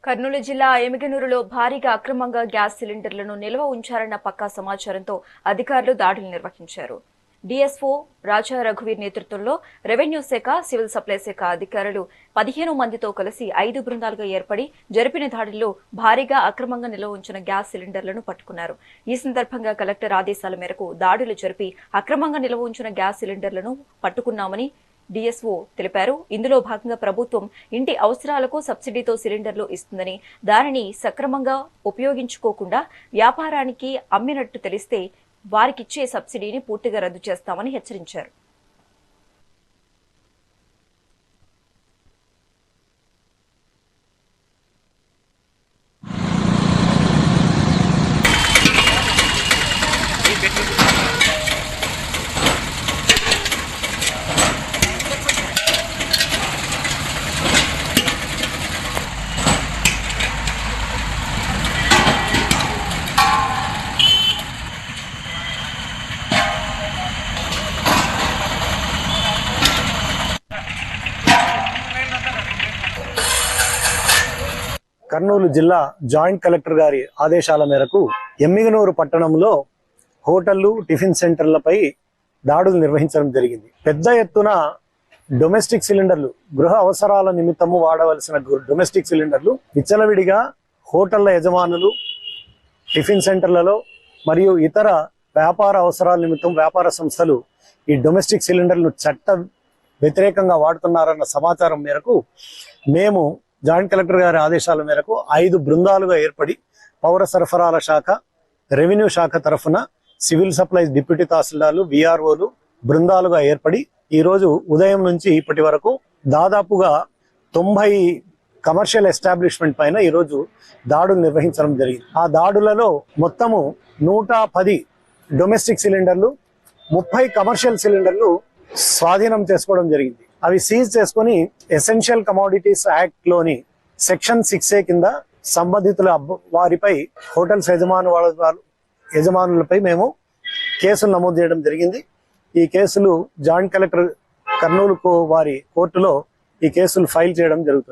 కర్నూలు జిల్లా ఎమిగనూరులో భారీగా అక్రమంగా గ్యాస్ సిలిండర్లను నిల్వ ఉంచారన్న పక్కా సమాచారంతో అధికారులు దాడులు నిర్వహించారు. డీఎస్ఓ రాజా రఘువీర్ నేతృత్వంలో రెవెన్యూ శాఖ, సివిల్ సప్లై శాఖ అధికారులు 15 మందితో కలిసి 5 బృందాలుగా ఏర్పడి జరిపిన దాడుల్లో భారీగా అక్రమంగా నిల్వ ఉంచిన గ్యాస్ సిలిండర్లను పట్టుకున్నారు. ఈ సందర్భంగా కలెక్టర్ ఆదేశాల మేరకు దాడులు జరిపి అక్రమంగా నిల్వ ఉంచిన గ్యాస్ సిలిండర్లను పట్టుకున్నామని డీఎస్ఓ తెలిపారు. ఇందులో భాగంగా ప్రభుత్వం ఇంటి అవసరాలకు సబ్సిడీతో సిలిండర్లు ఇస్తుందని, దానిని సక్రమంగా ఉపయోగించుకోకుండా వ్యాపారానికి అమ్మినట్టు తెలిస్తే వారికిచ్చే సబ్సిడీని పూర్తిగా రద్దు చేస్తామని హెచ్చరించారు. కర్నూలు జిల్లా జాయింట్ కలెక్టర్ గారి ఆదేశాల మేరకు ఎమ్మిగనూరు పట్టణంలో హోటళ్లు, టిఫిన్ సెంటర్లపై దాడులు నిర్వహించడం జరిగింది. పెద్ద ఎత్తున డొమెస్టిక్ సిలిండర్లు, గృహ అవసరాల నిమిత్తము వాడవలసిన డొమెస్టిక్ సిలిండర్లు విచ్చలవిడిగా హోటళ్ల యజమానులు, టిఫిన్ సెంటర్లలో మరియు ఇతర వ్యాపార అవసరాల నిమిత్తం వ్యాపార సంస్థలు ఈ డొమెస్టిక్ సిలిండర్లు చట్ట వ్యతిరేకంగా వాడుతున్నారన్న సమాచారం మేరకు మేము జాయింట్ కలెక్టర్ గారి ఆదేశాల మేరకు 5 బృందాలుగా ఏర్పడి పౌర సరఫరాల శాఖ, రెవెన్యూ శాఖ తరఫున సివిల్ సప్లైస్ డిప్యూటీ తహసీల్దార్లు, విఆర్ఓలు బృందాలుగా ఏర్పడి ఈరోజు ఉదయం నుంచి ఇప్పటి వరకు దాదాపుగా 90 కమర్షియల్ ఎస్టాబ్లిష్మెంట్ పైన ఈరోజు దాడులు నిర్వహించడం జరిగింది. ఆ దాడులలో మొత్తము 110 డొమెస్టిక్ సిలిండర్లు, 30 కమర్షియల్ సిలిండర్లు స్వాధీనం చేసుకోవడం జరిగింది. అవి సీజ్ చేసుకుని ఎసెన్షియల్ కమోడిటీస్ యాక్ట్ లోని సెక్షన్ 6A కింద సంబంధితుల వారిపై హోటల్స్ యజమానులపై మేము కేసులు నమోదు చేయడం జరిగింది. ఈ కేసులు జాయింట్ కలెక్టర్ కర్నూలు వారి కోర్టులో ఈ కేసులు ఫైల్ చేయడం జరుగుతుంది.